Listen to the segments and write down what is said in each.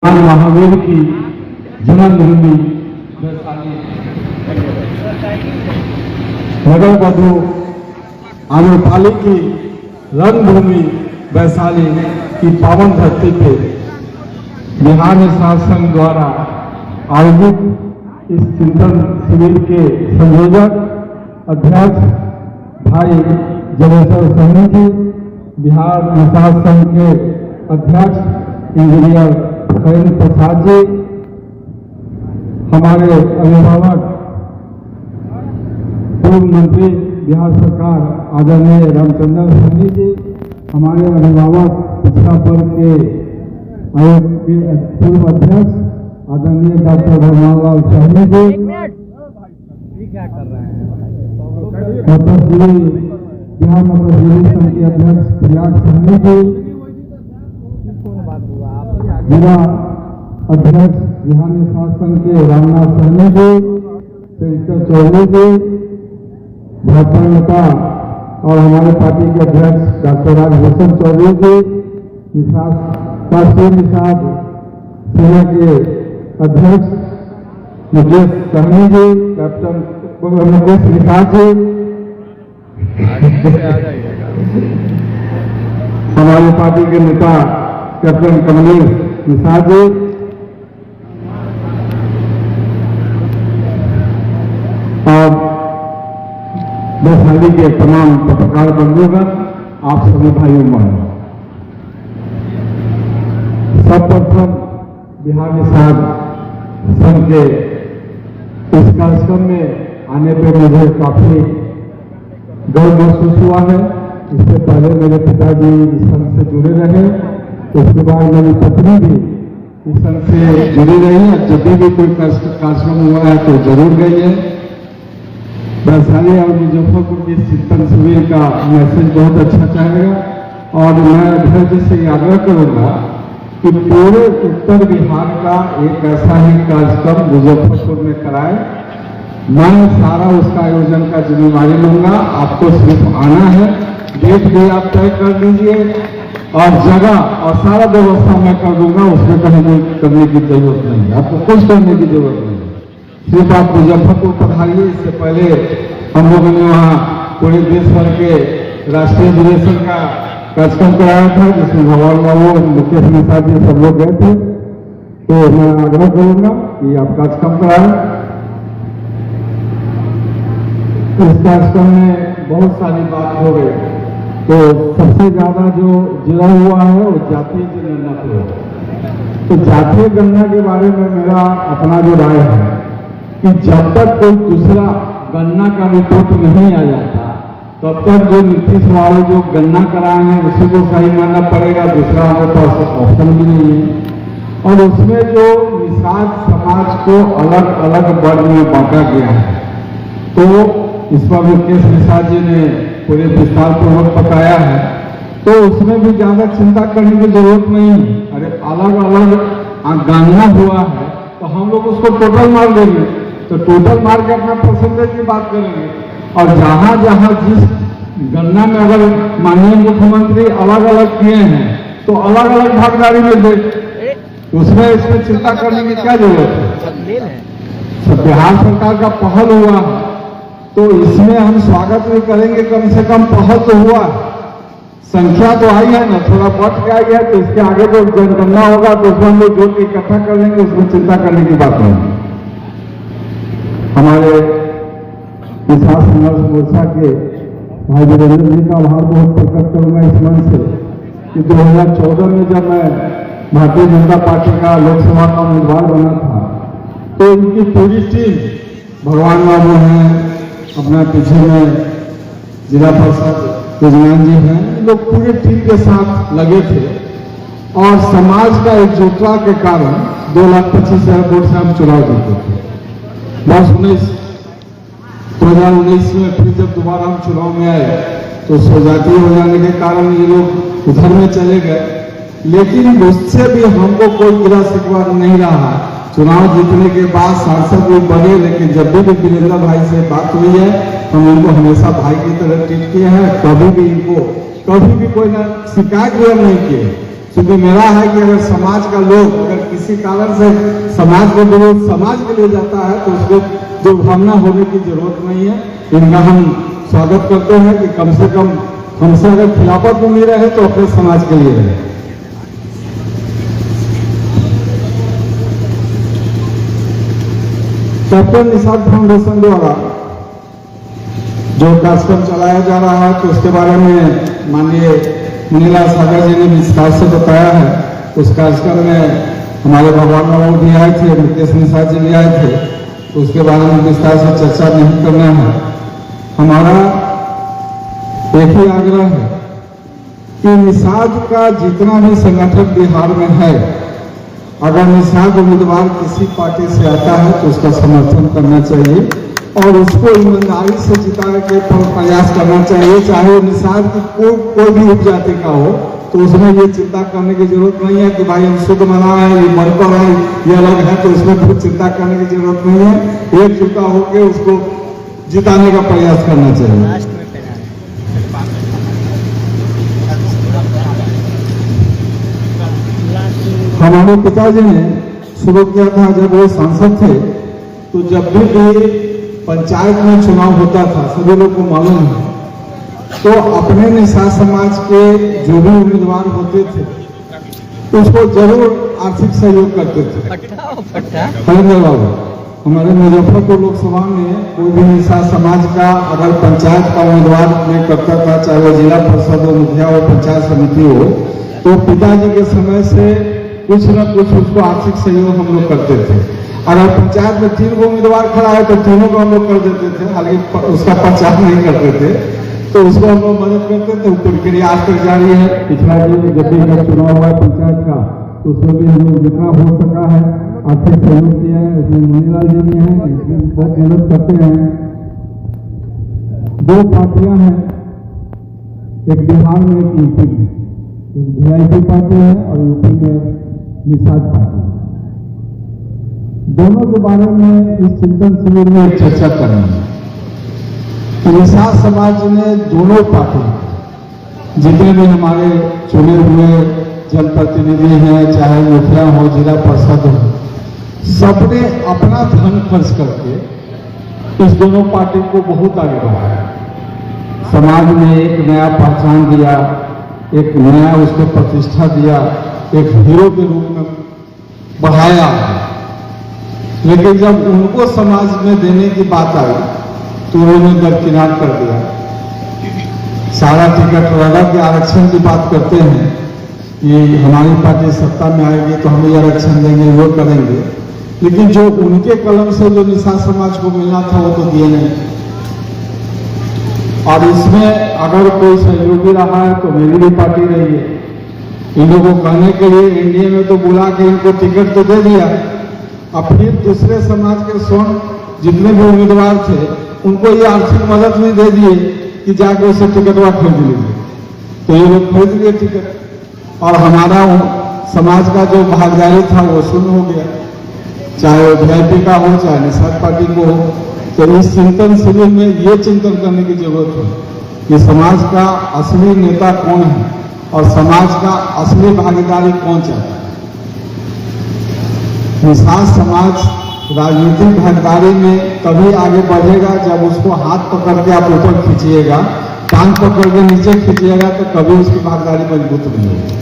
महावीर की जन्मभूमि नगर बधु आम्रपाली की रंगभूमि वैशाली की पावन धरती पे बिहार शासन द्वारा आयोजित इस चिंतन शिविर के संयोजक अध्यक्ष भाई जगेश्वर सहनी जी, बिहार निषाद संघ के अध्यक्ष इंजीनियर खैर प्रसाद जी, हमारे अभिभावक पूर्व मंत्री बिहार सरकार आदरणीय रामचंद्र सहनी जी, हमारे अभिभावक पिछड़ा वर्ग के आयोग के पूर्व अध्यक्ष आदरणीय डॉक्टर भगवान लाल सहनी जी, बिहार मतश्री संघ के अध्यक्ष प्रयाग सहनी जी, जिला अध्यक्ष बिहार निषाद संघ के रामनाथ सहनी जी, चंद्र चौधरी जी, भाजपा नेता और हमारे पार्टी के अध्यक्ष डॉक्टर राजभूषण चौधरी जी, राष्ट्रीय निषाद सेना के अध्यक्ष मुकेश सहनी जी, कैप्टन मुकेश निषाद जी, हमारे पार्टी के नेता कैप्टन कमलेश निषाद जी, और वैशाली के तमाम पत्रकार बंधुगण, आप सभी भाइयों बहनों, सर्वप्रथम बिहार निषाद संघ के इस कार्यक्रम में आने पर मुझे काफी गर्व महसूस हुआ है। इससे पहले मेरे पिताजी इस संघ से जुड़े रहे, उसके बाद मेरी पत्नी भी इस संघ से जुड़ी रही है। जब भी कोई कार्यक्रम हुआ है तो जरूर गई है। वैशाली और मुजफ्फरपुर की चिंतन शिविर का मैसेज बहुत अच्छा चाहेगा और मैं धैर्य से आग्रह करूंगा कि पूरे उत्तर बिहार का एक ऐसा ही कार्यक्रम मुजफ्फरपुर में कराए। मैं सारा उसका आयोजन का जिम्मेवारी लूंगा, आपको सिर्फ आना है, डेट भी आप तय कर लीजिए और जगह और सारा व्यवस्था मैं कर दूंगा, उसमें कहीं करने की जरूरत नहीं है, आपको कुछ करने की जरूरत नहीं है। सिर्फ आप मुजफ्फरपुर पधारिए। इससे पहले हम लोगों ने वहाँ पूरे देश भर के राष्ट्रीय अधिवेशन का कार्यक्रम कराया था, जिसमें भगवान बाबू मुकेश निषाद जी सब लोग गए थे। तो मैं आग्रह करूंगा कि आप कार्यक्रम कराएं। इस कार्यक्रम में बहुत सारी बात हो गई, तो सबसे ज्यादा जो जुड़ा हुआ है वो जातीय जनगणना पे है। तो जातीय गणना के बारे में मेरा अपना जो राय है कि जब तक कोई दूसरा गणना का रिपोर्ट नहीं आ जाता, तब तक जो नीतीश वाले जो गणना कराए हैं उसी को सही मानना पड़ेगा, दूसरा हमारे पास ऑप्शन भी नहीं है। और उसमें जो निषाद समाज को अलग अलग वर्ग में बांटा गया है, तो इस पर मुकेश निषाद जी ने पूरे विस्तार पूर्वक बताया है, तो उसमें भी ज्यादा चिंता करने की जरूरत नहीं है। अरे अलग अलग गणना हुआ है तो हम लोग उसको टोटल मार देंगे, तो टोटल मार के अपना परसेंटेज की बात करेंगे। और जहां जहां जिस गणना में अगर माननीय मुख्यमंत्री अलग अलग किए हैं तो अलग अलग भागीदारी में दे, उसमें इसमें चिंता करने की क्या जरूरत है। सब बिहार सरकार का पहल हुआ है तो इसमें हम स्वागत नहीं करेंगे, कम से कम पहल तो हुआ, संख्या तो आई है ना, थोड़ा बढ़ के आई है, तो इसके आगे जो जनगणना होगा तो उसमें हम लोग जोड़ के इकट्ठा कर लेंगे, उसमें चिंता करने की बात नहीं। हमारे किसान संघर्ष मोर्चा के भाई वीरेंद्र जी का आभार बहुत प्रकट करूंगा इस मंच से कि 2014 में जब मैं भारतीय जनता पार्टी का लोकसभा का उम्मीदवार बना था, तो इनकी पूरी टीम, भगवान बाबू हैं, अपना पीछे में जिला परिषद यजमान जी हैं, लोग पूरे टीम के साथ लगे थे और समाज का एकजुटता के कारण 2,25,000 वोट से हम चुनाव जीते थे। 2019 में फिर जब दोबारा हम चुनाव में आए तो स्वजातीय हो जाने के कारण ये लोग उधर में चले गए, लेकिन उससे भी हमको कोई गिरा शिकवा नहीं रहा। चुनाव जीतने के बाद सांसद भी बने, लेकिन जब भी वीरेंद्र भाई से बात हुई है हम उनको हमेशा भाई की तरह ट्रीट किए हैं। कभी भी इनको कभी भी कोई ना शिकायत नहीं किए। क्योंकि मेरा है कि अगर समाज का लोग अगर किसी कारण से समाज को विरोध समाज के लिए जाता है तो उसको जो भावना होने की जरूरत नहीं है। इनका हम स्वागत करते हैं कि कम से कम हमसे अगर खिलाफत में नहीं रहे तो अपने समाज के लिए रहे। कैप्टन निषाद फाउंडेशन द्वारा जो कार्यक्रम चलाया जा रहा है तो उसके बारे में माननीय मुनीलाल सागर जी ने विस्तार से बताया है। उस कार्यक्रम में हमारे भगवान बाबू भी आए थे, मुकेश निषाद जी भी आए थे, तो उसके बारे में विस्तार से चर्चा नहीं करना है। हमारा एक ही आग्रह है कि निषाद का जितना भी संगठन बिहार में है, अगर निषाद उम्मीदवार किसी पार्टी से आता है तो उसका समर्थन करना चाहिए और उसको ईमानदारी से जिताने के प्रयास करना चाहिए। चाहे वो निषाद की कोई भी उपजाति का हो तो उसमें ये चिंता करने की जरूरत नहीं है कि भाई हम शुद्ध मना है, ये मरकर है, ये अलग है, तो उसमें कुछ चिंता करने की जरूरत नहीं है। एकजुटा होकर उसको जिताने का प्रयास करना चाहिए। हमारे पिताजी ने शुरू किया था जब वो सांसद थे, तो जब भी पंचायत में चुनाव होता था, सभी लोग को मालूम है, तो अपने निषाद समाज के जो भी उम्मीदवार होते थे उसको जरूर आर्थिक सहयोग करते थे। हरिंदर बाबू, हमारे मुजफ्फरपुर लोकसभा में कोई भी निषाद समाज का अगर पंचायत का उम्मीदवार में करता था, चाहे वो जिला परिषद हो, मुखिया हो, पंचायत समिति हो, तो पिताजी के समय से कुछ न कुछ उसको आर्थिक सहयोग हम लोग करते थे। अगर पंचायत में 3 उम्मीदवार खड़ा है तो तीनों को हम लोग कर देते थे, हालांकि उसका प्रचार नहीं करते थे, तो उसको हम लोग मदद करते थे। प्रक्रिया आज तक जारी है। पिछला जब भी चुनाव हुआ पंचायत का, तो उसमें भी हम लोग जितना हो सका है आर्थिक सहयोग किया है। उसमें मुनीलाल जी भी हैं, इसमें बहुत मदद करते हैं। 2 पार्टियां हैं, एक बिहार में एक यूपी में, एक VIP पार्टी है और यूपी में निषाद पार्टी। दोनों के बारे में इस चिंतन शिविर में चर्चा करनी है। निषाद समाज ने दोनों पार्टी जितने भी हमारे चुने हुए जनप्रतिनिधि हैं, चाहे मुखिया हो, जिला परिषद हो, सबने अपना धन खर्च करके इस दोनों पार्टी को बहुत आगे बढ़ाया। समाज में एक नया पहचान दिया, एक नया उसको प्रतिष्ठा दिया, एक हीरो के रूप में बढ़ाया। लेकिन जब उनको समाज में देने की बात आई तो उन्होंने दरकिनार कर दिया। सारा टिकट लगा के आरक्षण की बात करते हैं कि हमारी पार्टी सत्ता में आएगी तो हम ये आरक्षण देंगे, वो करेंगे, लेकिन जो उनके कलम से जो निषाद समाज को मिलना था वो तो दिए नहीं। और इसमें अगर कोई सहयोगी रहा है तो मेरी भी पार्टी रही है। इन लोगों को कहने के लिए एनडीए में तो बुला के इनको टिकट तो दे दिया, अब फिर दूसरे समाज के स्वर्ण जितने भी उम्मीदवार थे उनको ये आर्थिक मदद नहीं दे दिए कि जाके उसे टिकटवा खरीद लीजिए, तो ये लोग खरीद लिए टिकट और हमारा समाज का जो भागीदारी था वो शून्य हो गया, चाहे वो VIP का हो चाहे निषाद पार्टी को हो। तो इस चिंतन शिविर में ये चिंतन करने की जरूरत है कि समाज का असली नेता कौन है और समाज का असली भागीदारी कौन चाहता है। निषाद समाज राजनीतिक भागीदारी में तभी आगे बढ़ेगा जब उसको हाथ पकड़ के आप ऊपर खींचिएगा, टांग पकड़ के नीचे खींचिएगा तो कभी उसकी भागीदारी मजबूत नहीं होगी।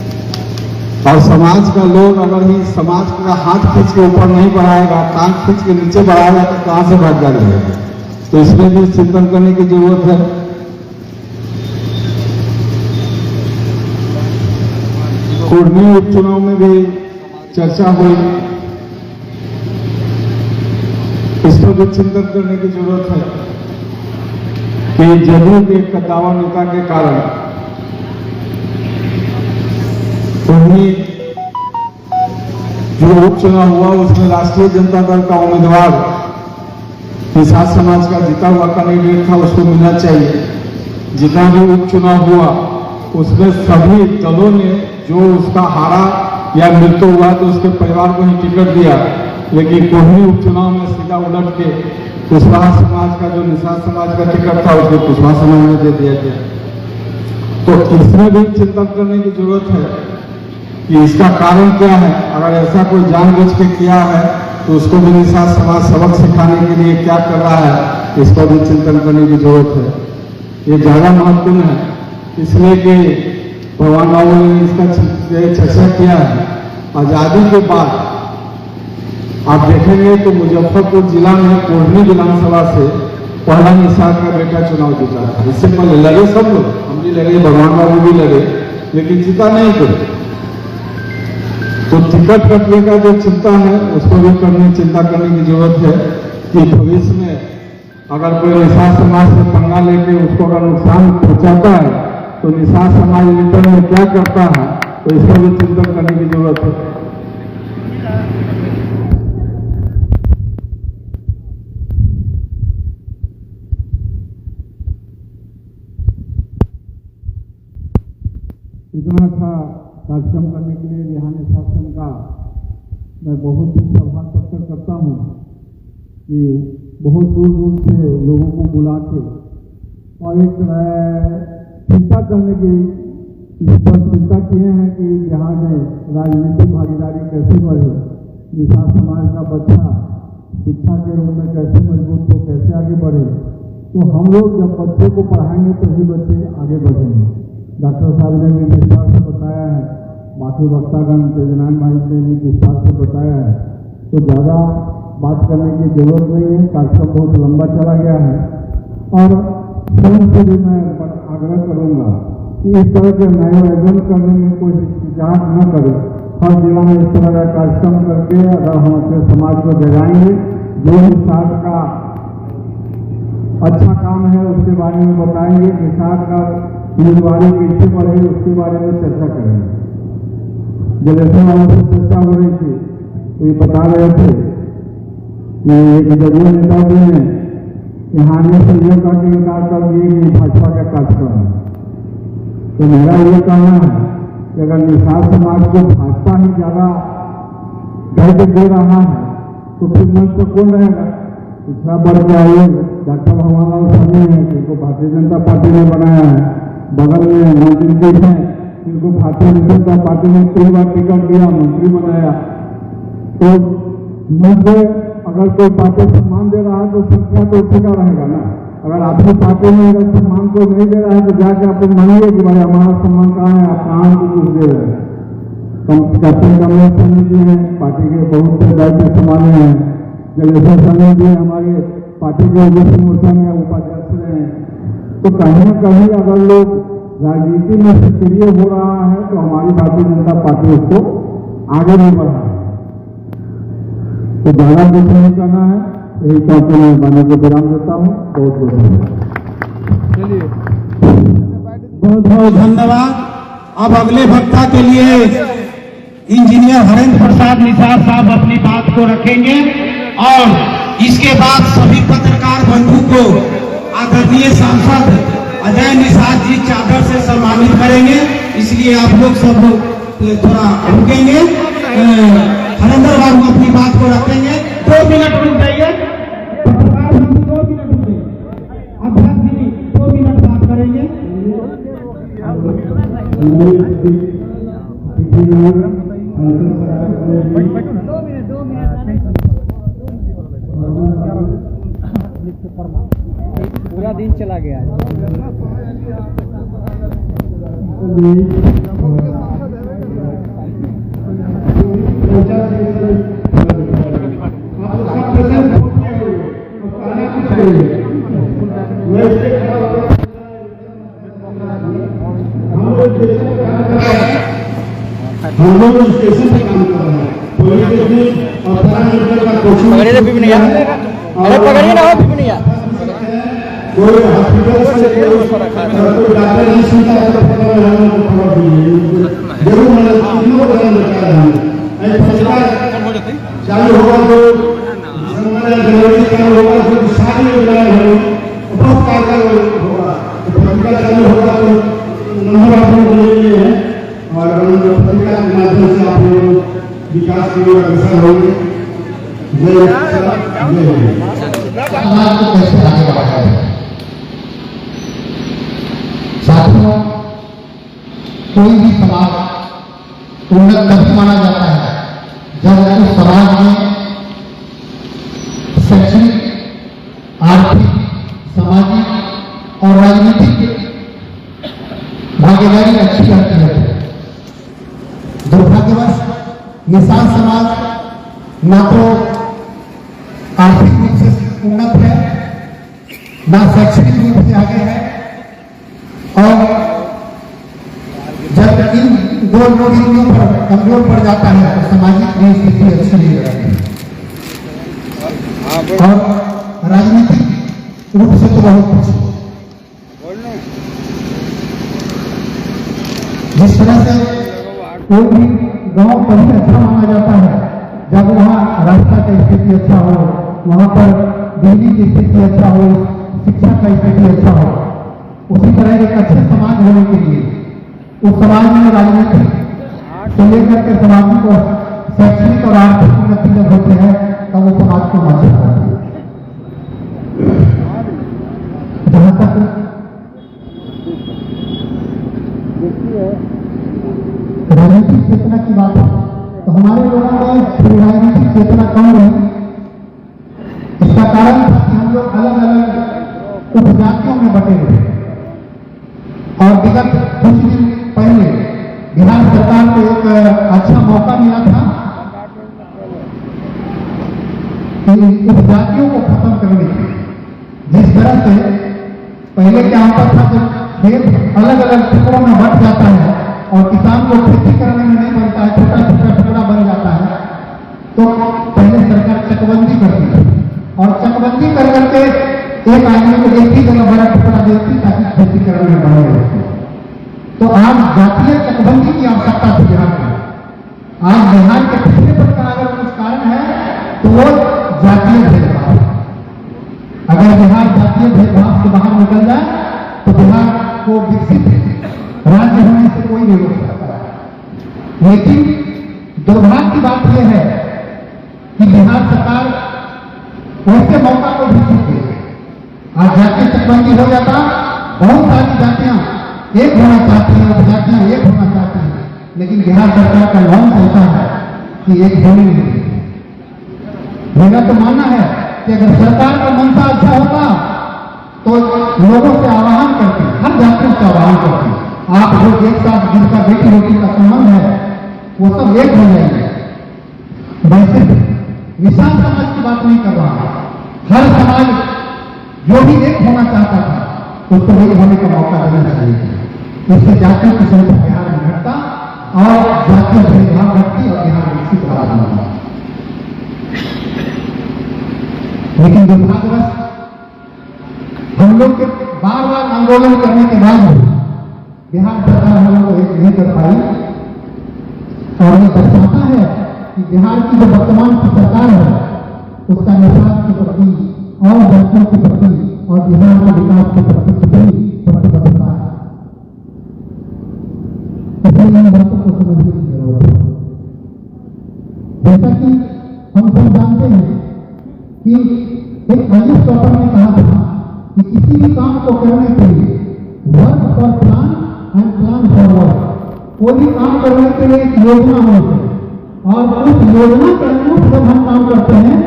और समाज का लोग अगर ही समाज का हाथ खींच के ऊपर नहीं बढ़ाएगा, टांग खींच के नीचे बढ़ाएगा तो कहां से भागीदारी होगी। तो इसमें भी चिंतन करने की जरूरत है। कुर्मी उपचुनाव में भी चर्चा हुई, इस पर भी चिंतन करने की जरूरत है कि जदयू के कद्दावर नेता के कारण कुर्मी जो उपचुनाव हुआ उसमें राष्ट्रीय जनता दल का उम्मीदवार निषाद समाज का जीता हुआ कैंडिडेट था, उसको मिलना चाहिए। जितना भी उपचुनाव हुआ उसमें सभी दलों ने जो उसका हारा या मृत्यु हुआ तो उसके परिवार को ही टिकट दिया, लेकिन कोई उपचुनाव में सीधा उलट के कुशवाहा समाज का जो निषाद समाज का टिकट था उसको कुशवाहा समाज में दे दिया गया। तो इसमें भी चिंतन करने की जरूरत है कि इसका कारण क्या है। अगर ऐसा कोई जानबूझ के किया है तो उसको भी निषाद समाज सबक सिखाने के लिए क्या कर रहा है, इसको भी चिंतन करने की जरूरत है। ये ज़्यादा महत्वपूर्ण है, इसलिए कि भगवान बाबू ने इसका चर्चा किया है। आज़ादी के बाद आप देखेंगे तो मुजफ्फरपुर जिला में कोढ़नी विधानसभा से पहला निषाद का बेटा चुनाव जीता था। इससे पहले लगे सब लोग, हम भी लगे, भगवान बाबू भी लगे, लेकिन जीता नहीं कोई। तो टिकट कटने का जो चिंता है उसको भी चिंता करने की जरूरत है कि भविष्य में अगर कोई निषाद समाज से पंगा लेके उसको अगर नुकसान पहुंचाता है तो निषाद समाज रिटर्न में क्या करता है, तो इसको भी चिंतन करने की जरूरत है। इतना अच्छा कार्यक्रम करने के लिए रिहानी शासन का मैं बहुत ही आभार प्रकट करता हूँ कि बहुत दूर दूर से लोगों को बुला के और एक चिंता करने की इस पर चिंता किए हैं कि बिहार में राजनीतिक भागीदारी कैसे बढ़े, निषाद समाज का बच्चा शिक्षा के रूप में कैसे मजबूत हो, कैसे आगे बढ़े। तो हम लोग जब बच्चे को पढ़ाएंगे तभी बच्चे आगे बढ़ेंगे। डॉक्टर साहब ने भी विस्तार से बताया है, बाकी वक्तागण तेजनान भाई ने भी विस्तार से बताया है, तो ज़्यादा बात करने की जरूरत नहीं है। कार्यक्रम बहुत लंबा चला गया है और स्वयं से भी मैं आग्रह करूँगा कि इस तरह के नए आयोजन करने में कोई हिचकिचाहट न करे। हर जिला में इस तरह का कार्यक्रम करके अगर हम अपने समाज को जगाएंगे, जो निषाद का अच्छा काम है उसके बारे में बताएंगे, निषाद का उम्मीदवारी कैसे बढ़े उसके बारे में चर्चा करेंगे। जलेसर वालों से चर्चा हो रही थी तो ये बता रहे थे कि एक जदयू नेता भी ने यहाँ आने से यह कहा कि इनकार कर दिए कि भाजपा का कार्यक्रम है। तो मेरा ये कहना है कि अगर निषाद समाज को भाजपा ही ज़्यादा धैर्य दे रहा है तो फिर मंच पर कौन रहेगा। पिछड़ा बढ़ के आयोग डॉक्टर भगवान लाल साहनी है जिनको भारतीय जनता पार्टी ने बनाया है, बगल में मंत्री हैं जिनको भारतीय जनता पार्टी ने 3 बार टिकट दिया, मंत्री बनाया। तो मुझे अगर कोई पार्टी सम्मान दे रहा है तो संख्या तो उसी का रहेगा ना। अगर आपकी पार्टी में अगर सम्मान को नहीं दे रहा है तो जाके आप मानिए कि भाई हमारा सम्मान कहाँ है, आप कहाँ को कुछ दे रहे हैं। कैप्टन कमलेश साहनी जी हैं, पार्टी के बहुत से दायित्व संभाले हैं। जलेसर साहनी जी हमारे पार्टी के ओबीसी मोर्चा में उपाध्यक्ष रहे हैं। तो कहीं न कहीं अगर लोग राजनीति में सक्रिय हो रहा है तो हमारी भारतीय जनता पार्टी उसको आगे नहीं बढ़ा है। तो ज़्यादा कुछ नहीं करना है, यही कहते मैं वाणी को विराम देता हूँ। बहुत बहुत धन्यवाद। चलिए बहुत बहुत धन्यवाद। अब अगले वक्ता के लिए इंजीनियर हरेंद्र प्रसाद निषाद साहब अपनी बात को रखेंगे और इसके बाद सभी पत्रकार बंधु को आदरणीय सांसद अजय निषाद जी चादर से सम्मानित करेंगे। इसलिए आप लोग सब थोड़ा रुकेंगे। हरेंद्र बाबू अपनी बात को रखेंगे। 2 मिनट रुक जाइए, पत्रकार बंधु 2 मिनट रुके। अध्यक्ष जी 2 मिनट बात करेंगे। पूरा दिन चला गया है। हम लोग स्टेशन पे काम कर रहे हैं, पुलिस स्टेशन और पैरामीटर का कोचिंग। पकड़िए पिपनिया, अरे पकड़िए ना हो पिपनिया। कोई हॉस्पिटल से कोई डॉक्टर नहीं सुनता है तो पकड़ रहा है तो खबर दीजिए जरूर। मतलब कितनों को बयान बता रहा हूँ ऐसे फैसला चालू होगा तो जनवरी चालू होगा तो शादी योजना है बहुत कार्यक्रम होगा। तो पत्रिका चालू होगा तो नंबर आप लोग ले लिए हैं और पत्रिका के माध्यम से आप लोग विकास की ओर अग्रसर होंगे। जय समाज को कैसे आगे बढ़ाया जाए। साथियों, कोई भी समाज उन्नत तभी माना जाता है जब उस समाज में शैक्षणिक, आर्थिक, सामाजिक और राजनीतिक भागीदारी अच्छी रहती है। दुर्भाग्यवश निषाद समाज ना तो आर्थिक रूप से उन्नत है, ना शैक्षणिक रूप से आगे है, और जब इन दो लोगों पर कमजोर पड़ जाता है तो सामाजिक भी स्थिति अच्छी नहीं रहती और राजनीतिक रूप से तो बहुत कुछ। जिस तरह से कोई भी गांव तभी अच्छा माना जाता है जब वहाँ रास्ता का स्थिति अच्छा हो, वहाँ पर बिजली की स्थिति अच्छा हो, शिक्षा का स्थिति अच्छा हो। उसी तरह एक अच्छे समाज होने के लिए उस समाज में राजनीति से लेकर के सामाजिक और शैक्षणिक और आर्थिक उन्नति जब होते हैं तब वो समाज को मजबूत करती है। जहाँ तक राजनीतिक चेतना की बात है तो हमारे लोगों में थोड़ी राजनीतिक चेतना कम रही। इसका कारण था कि हम लोग अलग अलग उपजातियों में बटे हुए और विगत कुछ दिन पहले बिहार सरकार को एक अच्छा मौका मिला था कि उपजातियों को खत्म करने की। जिस तरह से पहले क्या होता था जब खेत अलग अलग टुकड़ों में बट जाता है और किसान को खेती करने में नहीं बनता है, छोटा छोटा टुकड़ा बन जाता है, तो पहले सरकार चकबंदी करती थी और चकबंदी कर करके एक आदमी को एक ही जगह बड़ा टुकड़ा देती ताकि खेती करने में बने। तो आज जातीय चकबंदी की आवश्यकता थी बिहार में। आज बिहार के पिछले पर का अगर कुछ कारण है तो वो जातीय भेदभाव। अगर बिहार जातीय भेदभाव से बाहर निकल जाए तो बिहार को विकसित राज्य होने से कोई नहीं रोक सकता। लेकिन दुर्भाग्य की बात यह है कि बिहार सरकार वैसे मौका को भी छूट गई। आज जातीय चकबंदी हो जाता, बहुत सारी जातियां एक होना चाहती हैं, उपजातियां एक होना चाहती हैं, लेकिन बिहार सरकार का नॉर्म ऐसा है कि एक होने नहीं देती। मेरा तो मानना है कि अगर सरकार का मंशा अच्छा होता तो लोगों से आह्वान करती, हर जातियों से आह्वान करती, आप जो एक साथ जिनका बेटी बेटी का संबंध है वो सब एक हो जाएंगे। वैसे निषाद समाज की बात नहीं कर रहा, हर समाज जो भी एक होना चाहता था उसको एक होने का मौका देना चाहिए। इससे जातियों की संख्या बिहार में घटता और जातीय भेदभाव घटती और बिहार विकसित राज्य बनता। लेकिन दुर्भाग्यवश हम लोग के बार बार आंदोलन करने के बाद बिहार सरकार हम लोग को एक नहीं कर पाई और ये दर्शाता है कि बिहार की जो वर्तमान की सरकार है उसका निषाद के प्रति और जातियों के प्रति और बिहार के विकास के प्रति कितनी प्रतिबद्धता है। इसलिए इन बातों को समझने की जरूरत है। जैसा कि हम सब जानते हैं कि एक अलीफ टॉपर ने कहा था कि किसी भी काम को करने के लिए work for plan and plan for work. कोई भी काम करने के लिए एक योजना होनी चाहिए और उस योजना के अनुरूप जब हम काम करते हैं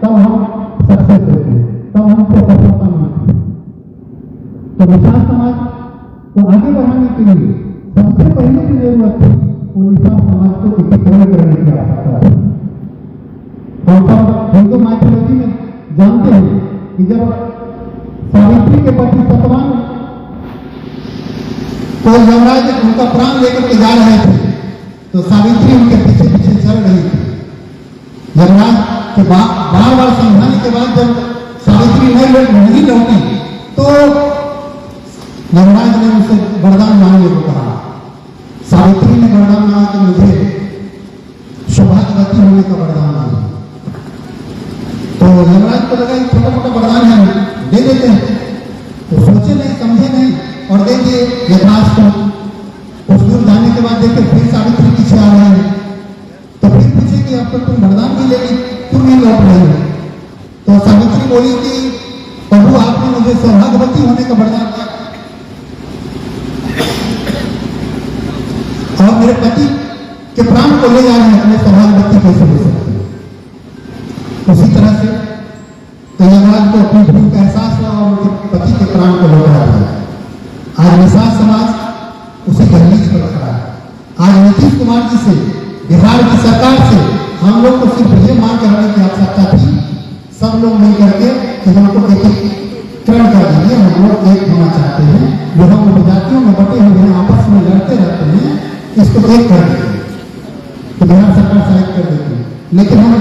तब हम सक्सेस होते हैं, तब हमको सफलता मिलती है। तो निषाद समाज को आगे बढ़ाने के लिए सबसे पहले की जरूरत थी वो निषाद समाज को एकीकरण करने की आवश्यकता है। हम सब हिंदू माइथोलॉजी में जानते हैं कि जब सावित्री के पति सतवान तो यमराज उनका प्राण लेकर के जा रहे थे तो सावित्री उनके पीछे पीछे चल रही थी। यमराज के बार बार समझाने के बाद जब सावित्री नहीं लौटी तो यमराज ने उनसे वरदान मांगने को कहा। सावित्री ने वरदान मांगा कि मुझे सौभाग्यवती होने का वरदान मांगा। तो यमराज को लगा छोटा मोटा वरदान है दे देते हैं, तो सोचे नहीं समझे नहीं और दे दिए। यथार्थ कुछ दूर जाने के बाद देखे फिर सावित्री पीछे आ रहे हैं तो फिर पूछे कि अब तो तुम वरदान भी लेगी, क्यों नहीं लौट रही हो? तो सावित्री बोली कि प्रभु आपने मुझे सौभाग्यवती होने का वरदान दिया और मेरे पति के प्राण को ले जा रहे हैं, अपने सवाल व्यक्ति कैसे हो सकते हैं। उसी तरह से तैयबाद को अपनी भूल का एहसास हुआ और उनके पति के प्राण को लौटा दिया। आज निषाद समाज उसी दहलीज पर खड़ा है। आज नीतीश कुमार जी से, बिहार की सरकार से हम लोग को सिर्फ ये मांग करने की आवश्यकता थी, सब लोग मिल करके कि हमको एकीकरण कर दीजिए, हम लोग एक होना चाहते हैं, जो हम उपजातियों में बटे हुए हैं, आपस में लड़ते रहते हैं, इसको एक कर दीजिए, तो बिहार सरकार सहायता कर देती है। लेकिन हम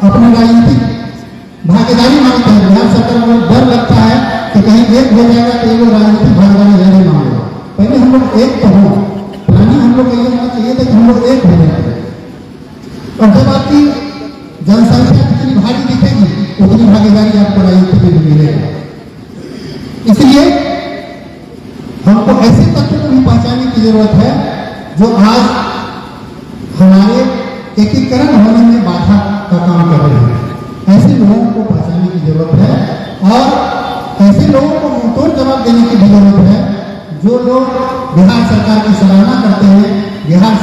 अपनी राजनीतिक भागीदारी मांगते हैं। बिहार सरकार को डर लगता है कि कहीं एक हो जाएगा तो ये राजनीतिक भागीदारी जारी मांगेगा। पहले हम लोग एक तो हो, प्लानिंग हम लोग ये होना चाहिए था कि हम लोग एक हो जाएंगे, और जब आपकी जनसंख्या जितनी भारी दिखेगी उतनी भागीदारी आपको राजनीति में मिलेगा। इसलिए हमको ऐसे तत्वों को भी पहचानने की जरूरत है जो आज हमारे एकीकरण होने में बाधा का काम कर रहे हैं। ऐसे लोगों को पहचानने की जरूरत है और ऐसे लोगों को मुंहतोड़ जवाब देने की भी जरूरत है जो लोग बिहार सरकार की सराहना करते हैं, बिहार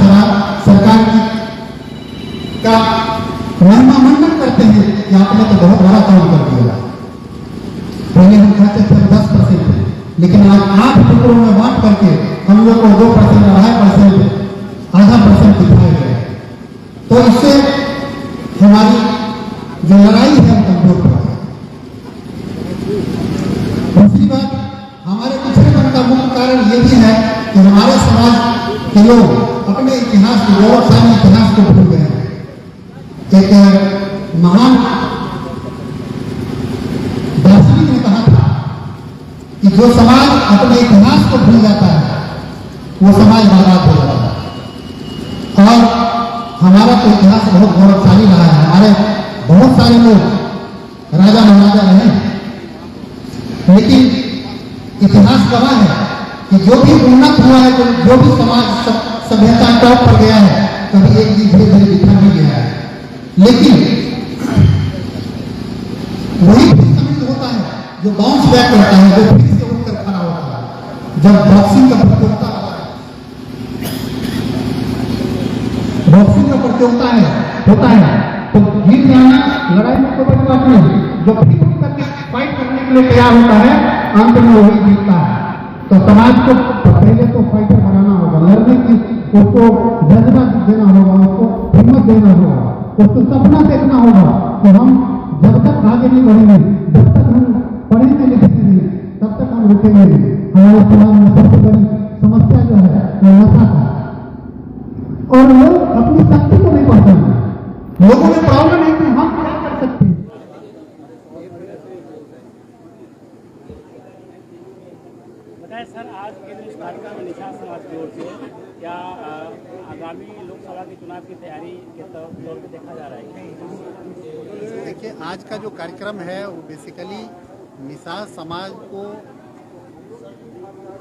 सरकार की का महिमा मंडन करते हैं कि आपने तो बहुत बड़ा काम कर दिया। पहले हम कहते थे 10% थे, लेकिन आज 8 टुकड़ों में बांट करके हम लोग को 2%, 2.5%, आधा % दिखाया गया। तो इससे हमारी जो लड़ाई है वो कमजोर पड़ा है। दूसरी बात, हमारे पिछड़ेपन का मुख्य कारण ये भी है कि हमारे समाज के लोग अपने इतिहास को, गौरवशाली इतिहास को भूल गए हैं। एक महान दार्शनिक ने कहा था कि जो समाज अपने इतिहास को भूल जाता है वो समाज बर्बाद हो जाता है। और हमारा तो इतिहास बहुत गौरवशाली रहा है। हमारे बहुत सारे लोग राजा महाराजा रहे हैं, लेकिन इतिहास गवाह है कि जो भी उन्नत हुआ है, जो भी समाज सभ्यता टॉप पर गया है, कभी एक दिन धीरे धीरे बिखर भी गया है। लेकिन वही समृद्ध होता है जो बाउंस बैक करता है, जो फिर से उठकर खड़ा होता है। जब बॉक्सिंग का प्रतियोगिता होता है तो जीत जाना लड़ाई में तो बड़ी बात नहीं, जो फिर उठ करके फाइट करने के लिए तैयार होता है अंत में वही जीतता है। तो समाज को पहले तो फाइटर बनाना होगा, लड़ने की उसको जज्बा देना होगा, उसको हिम्मत देना होगा, उसको सपना देखना होगा कि हम जब तक आगे नहीं बढ़ेंगे, जब तक हम पढ़ेंगे लिखेंगे नहीं, तब तक हम रुकेंगे नहीं। हमारे समाज में सबसे बड़ी समस्या जो है वो नशा है, और लोग अपनी शक्ति को नहीं पहचानते। लोगों में प्रॉब्लम है कि हम क्या कर सकते हैं। बताएं सर, आज के दिन इस कार्यक्रम में निषाद समाज की ओर से क्या आगामी लोकसभा के चुनाव की तैयारी के तौर पे देखा जा रहा है? देखिए, आज का जो कार्यक्रम है वो बेसिकली निषाद समाज को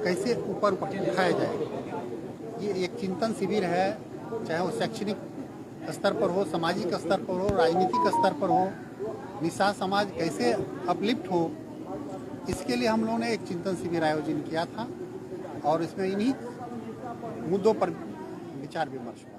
कैसे ऊपर उठाया जाए, ये एक चिंतन शिविर है। चाहे वो शैक्षणिक स्तर पर हो, सामाजिक स्तर पर हो, राजनीतिक स्तर पर हो, निषाद समाज कैसे अपलिफ्ट हो, इसके लिए हम लोगों ने एक चिंतन शिविर आयोजन किया था और इसमें इन्हीं मुद्दों पर विचार विमर्श हुआ।